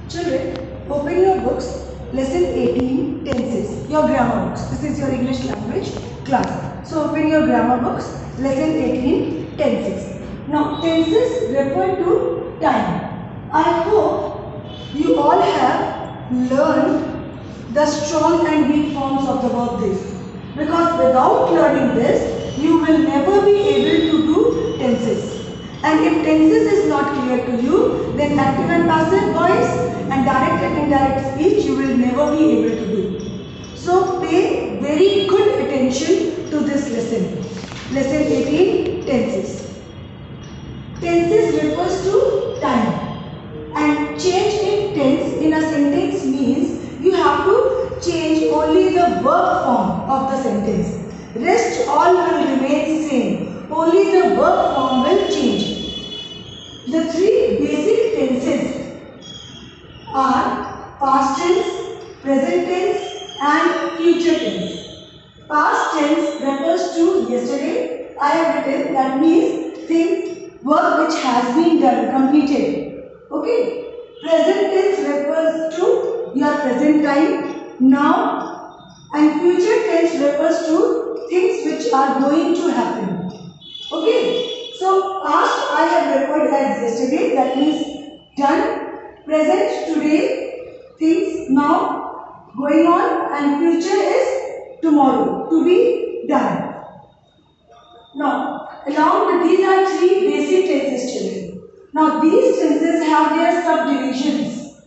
Children, open your books, lesson 18, tenses, your grammar books. This is your English language class. So open your grammar books, lesson 18, tenses. Now tenses refer to time. I hope you all have learned the strong and weak forms of the verb this. Because without learning this, you will never be able to do tenses. And if tenses is not clear to you, then active and passive voice and direct and indirect speech you will never be able to do. So pay very good attention to this lesson. Lesson 18, tenses. Tenses refers to time. And change in tense in a sentence means you have to change only the verb form of the sentence. Rest all will remain same. Only the verb form will change. The three basic tenses are past tense, present tense and future tense. Past tense refers to yesterday. I have written, that means work which has been done, completed. Okay. Present tense refers to your present time, now, and future tense refers to things which are going to happen. Okay. So past I have referred as yesterday, that means done. Present today, things now going on, and future is tomorrow, to be done. Now, along with these are three basic tenses, children. Now these tenses have their subdivisions.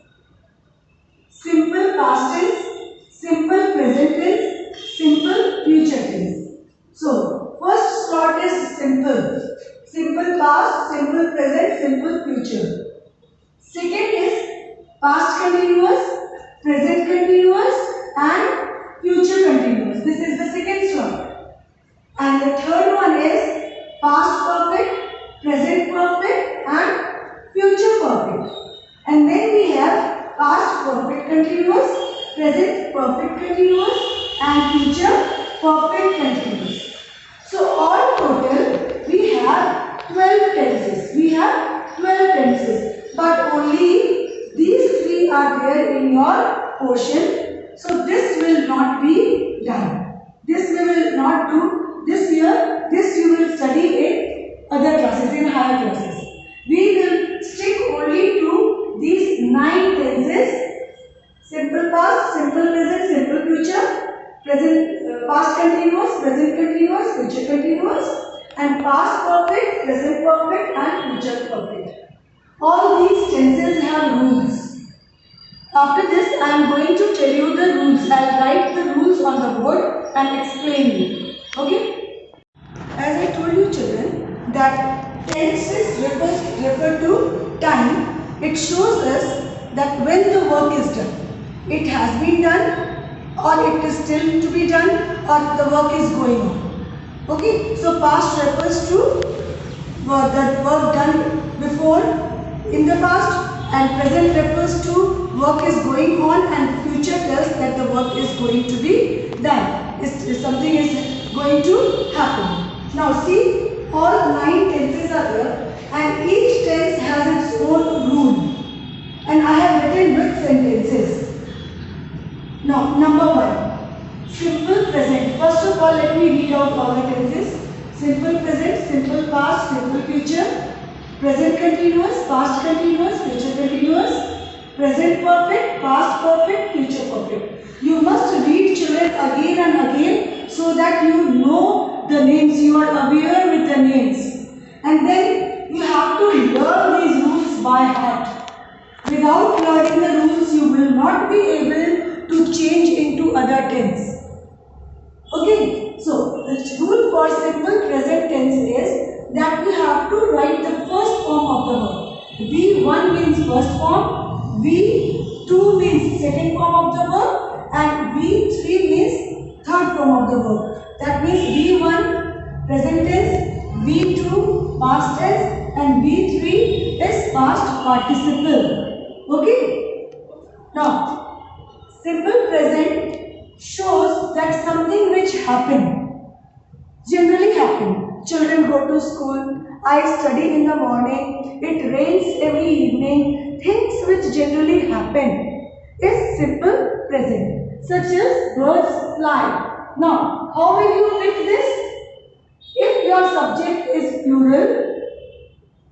Simple past tense, simple present tense, simple future tense. So first slot is simple. Simple past, simple present, simple future. Second is past continuous, present continuous and future continuous. This is the second slot. And the third one is past perfect, present perfect and future perfect. And then we have past perfect continuous, present perfect continuous and future perfect continuous. So all total we have 12 tenses. We have 12 tenses. But only these three are there in your portion. So this will not be done. This we will not do this year. This you will study in other classes, in higher classes. We will stick only to these 9 tenses. Simple past, simple present, simple future, present, past continuous, present continuous, future continuous, and past perfect, present perfect and future perfect. All these tenses have rules. After this I am going to tell you the rules. I will write the rules on the board and explain you. Okay? As I told you, children, that tenses refer to time. It shows us that when the work is done. It has been done, or it is still to be done, or the work is going on. Okay, so past refers to work done before in the past, and present refers to work is going on, and future tells that the work is going to be done. Something is going to happen. Now see, all 9 tenses are there, and each tense has its own rule. And I have written with sentences. Now, number 1, simple present. First of all, let me read out all the tenses. Simple present, simple past, simple future, present continuous, past continuous, future continuous, present perfect, past perfect, future perfect. You must read, children, again and again so that you know the names, you are aware with the names. And then you have to learn these rules by heart. Without learning the rules, you will not be able to change into other tense. Okay, so the rule for simple present tense is that we have to write the first form of the verb. V1 means first form, V2 means second form of the verb, and V3 means third form of the verb. That means V1 present tense, V2 past tense, and V3 is past participle. Okay? Now, simple present shows that something which happened, generally happen. Children go to school I study in the morning. It rains every evening. Things which generally happen is simple present, such as birds fly. Now, how will you pick this? If your subject is plural,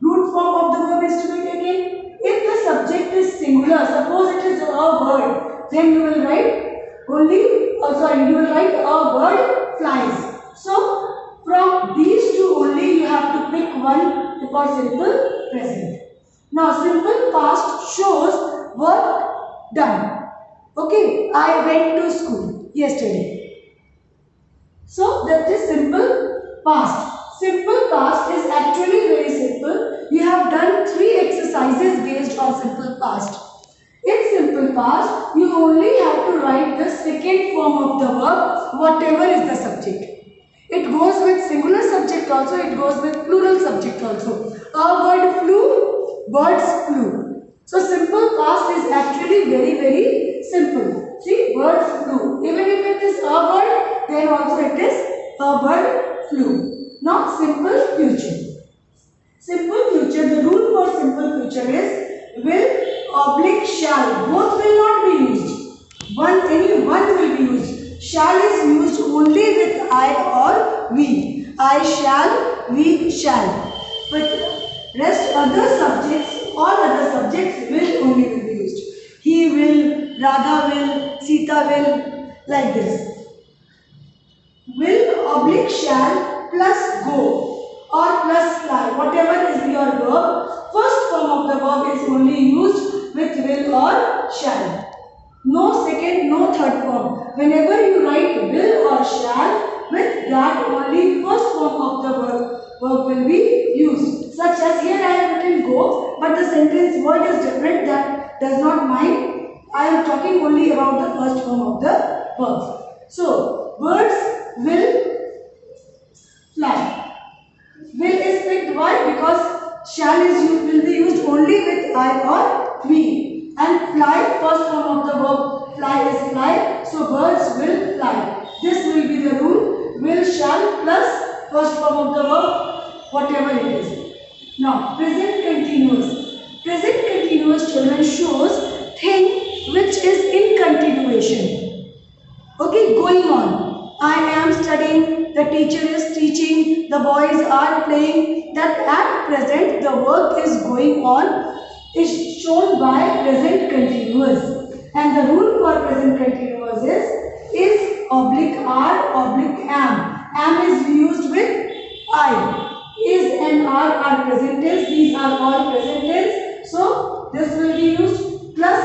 root form of the verb is to be taken. If the subject is singular, suppose it is a bird, then you will write you will write a bird flies. So, from these two only you have to pick one for simple present. Now, simple past shows work done. Okay, I went to school yesterday. So, that is simple past. Simple past is actually very simple. You have done 3 exercises based on simple past. In simple past, you only have to write the second form of the verb, whatever is the subject. It goes with singular subject also, it goes with plural subject also. A bird flew, birds flew. So simple past is actually very simple. See, birds flew. Even if it is a bird, then also it is a bird flew. Now simple future. Simple future, the rule for simple future is will / shall. Both will not be used. Only one will be used. Shall is used only with I or we. I shall, we shall. But rest other subjects, all other subjects will only will be used. He will, Radha will, Sita will, like this. Will / shall plus go or plus fly, whatever is your verb, first form of the verb is only used with will or shall. No second, no third form. Whenever you write will or shall, with that only first form of the verb will be used. Such as here I have written go, but the sentence word is different, that does not mind. I am talking only about the first form of the verb. So, birds will fly. Will is picked, why? Because shall will be used only with I or we. And fly, first form of the verb fly is fly. So birds will fly. This will be the rule. Will, shall plus first form of the verb, whatever it is. Now, present continuous. Present continuous, children, shows thing which is in continuation. Okay, going on. I am studying, the teacher is teaching, the boys are playing. That at present the work is going on is shown by present continuous. And the rule for present continuous is / are / am. Am is used with I. Is and are present tense. These are all present tense. So this will be used plus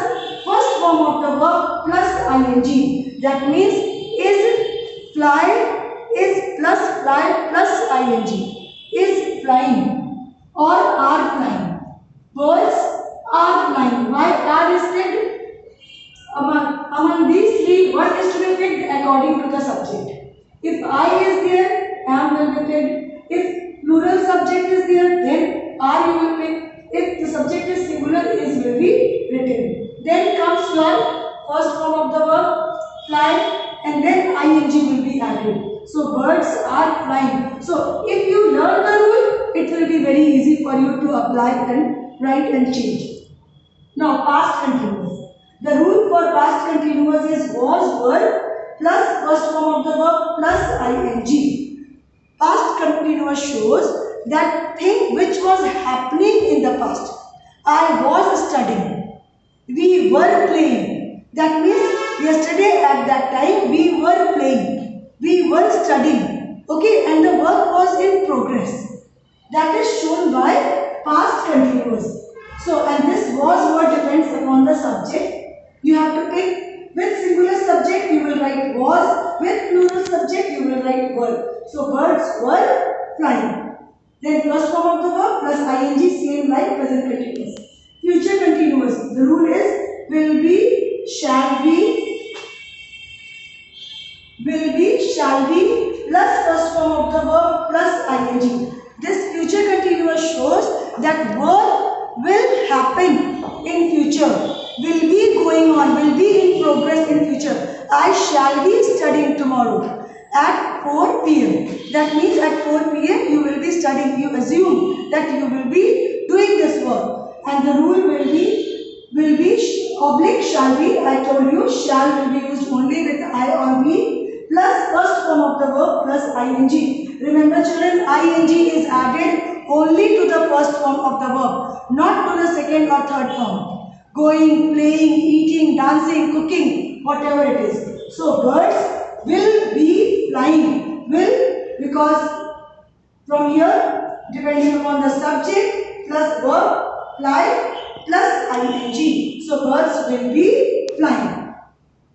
first form of the verb plus ing. That means is fly is plus fly plus ing. Is flying or are flying. Birds are flying. Why are is picked? Among these three, what is to be picked according to the subject. If I is there, am will be picked. If plural subject is there, then are you will pick. If the subject is singular, is will be written. Then comes your first form of the verb, fly, and then ing will be added. So birds are flying. So if you learn the rule, it will be very easy for you to apply and write and change. Now past continuous. The rule for past continuous is was, were plus first form of the verb plus ing. Past continuous shows that thing which was happening in the past. I was studying. We were playing. That means yesterday at that time we were playing. We were studying. Okay, and the work was in progress. That is shown by past continuous. So, and this was were depends upon the subject. You have to pick with singular subject you will write was, with plural subject you will write were. So birds were flying. Then first form of the verb plus ing, same like present continuous. Future continuous. The rule is will be, shall be plus first form of the verb plus ing. This future continuous shows that work will happen in future. Will be going on, will be in progress in future. I shall be studying tomorrow. at 4 p.m. That means at 4 p.m. you will be studying. You assume that you will be doing this work, and the rule will be oblique shall be. I told you shall will be used only with I or be plus first form of the verb plus ing. Remember children, ing is added only to the first form of the verb, not to the second or third form. Going, playing, eating, dancing, cooking, whatever it is. So birds will be flying. Will, because from here, depending upon the subject plus verb, fly plus ing. So birds will be flying.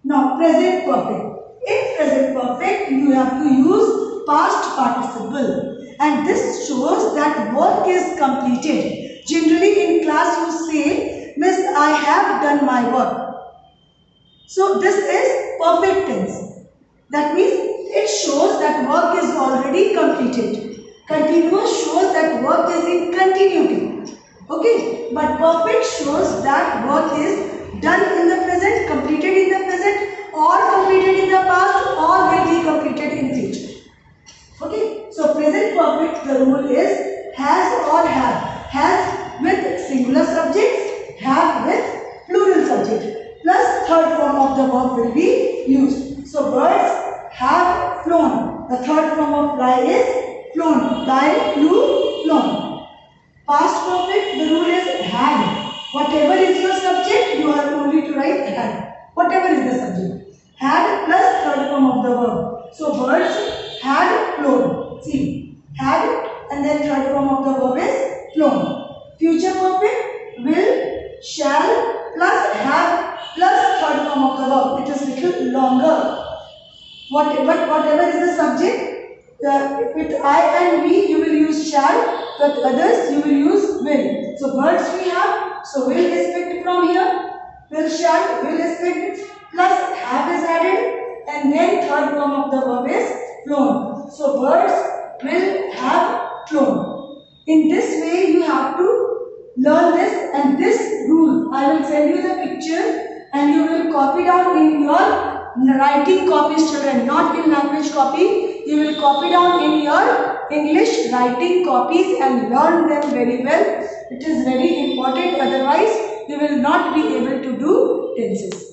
Now present perfect. In present perfect, you have to use past participle, and this shows that work is completed. Generally in class you say, Miss, I have done my work. So this is perfect tense. That means it shows that work is already completed. Continuous shows that work is in continuity. Okay, but perfect shows that work is done in the present, completed in the present, or completed in the past, or will be completed in future. Okay, so present perfect, the rule is has or have. Has with singular subjects, have with plural subjects, plus third form of the verb will be used. So birds have flown. The third form of fly is flown. Fly, flew, flown. Past perfect, the rule is had. Whatever is your subject, you have only to write had. Whatever is the subject. Had plus third form of the verb. So birds had flown. See, had and then third form of the verb is flown. Future perfect, will, shall plus have plus third form of the verb. It is little longer. Whatever is the subject, with I and we you will use shall, with others you will use will. So birds we have, so will is picked from here, will shall, will is picked, plus have is added, and then third form of the verb is flown. So birds will have flown. In this way you have to learn this, and this rule I will send you the picture and you will copy down in your writing copies children, not in language copy. You will copy down in your English writing copies and learn them very well. It is very important, otherwise you will not be able to do tenses.